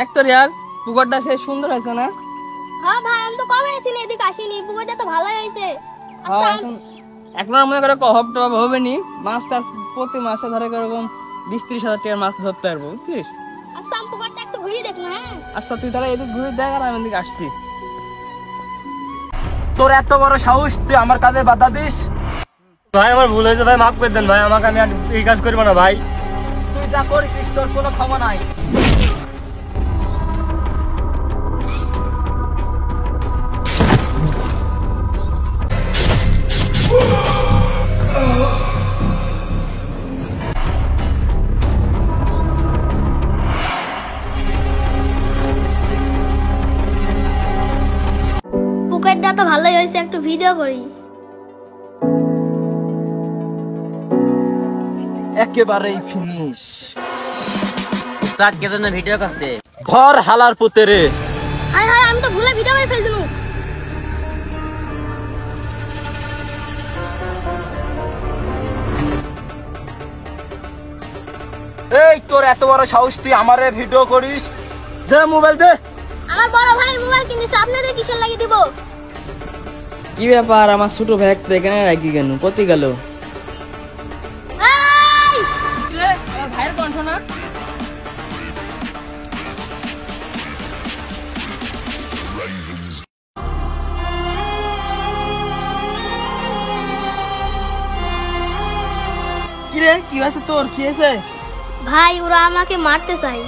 দেখ তো রিয়াজ, পুকুরটা সে সুন্দর হয়েছে না? হ্যাঁ ভাই, আমি তো কবে আসিনি, এদিকে আসিনি, পুকুরটা তো ভালোই হয়েছে। এখন আর মনে করে অভাব টভাব হবে নি, মাছ টাছ প্রতি মাসে ধরে এরকম 20-30 হাজার টাকার মাছ ধরতে পারবো, বুঝছিস? আচ্ছা, আমি পুকুরটা একটু ঘুরিয়ে দেখবো। হ্যাঁ আচ্ছা, তুই তাহলে এদিক ঘুরে দেখ আর আমি এদিকে আসছি। তোর এত বড় সাহস, তুই আমার কাজে বাধা দিস? ভাই আমার ভুল হয়েছে ভাই, মাফ করে দেন ভাই আমাকে, আমি আর এই কাজ করবো না ভাই। তুই যা করেছিস তোর কোনো ক্ষমা নাই। পুকুরটা তো ভালোই হয়েছে, একটু ভিডিও করি। একেবারেই ফিনিশ। উস্তাদ কে জন্য ভিডিও করছে? ঘর হালার পুতে রে। হায় হায়, আমি তো ভুলে ভিডিও করে ফেল দিনু। এই তোর এত বড় সাহস, তুই আমারে ভিডিও করিস? দে মোবাইল দে। আমার বড় ভাই মোবাইল কিনেছে, আপনাদের কিসের লাগিয়ে দিব? কি ব্যাপার, আমার ছোট ভাই একটা এখানে রাখি কেন, কোথায় গেল? ভাইয়ের কণ্ঠ না? কিরে, কি হয়েছে তোর? কি হয়েছে? ভাই ওরা আমাকে মারতে চাই।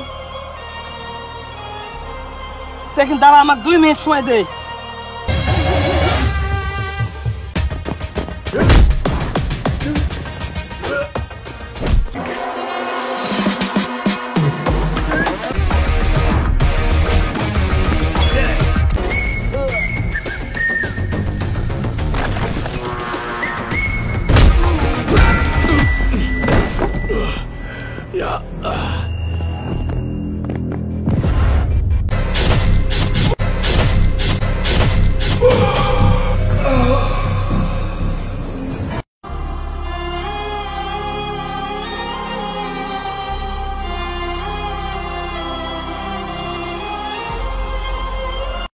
তুই এখন দাঁড়া, আমাকে 2 মিনিট সময় দে।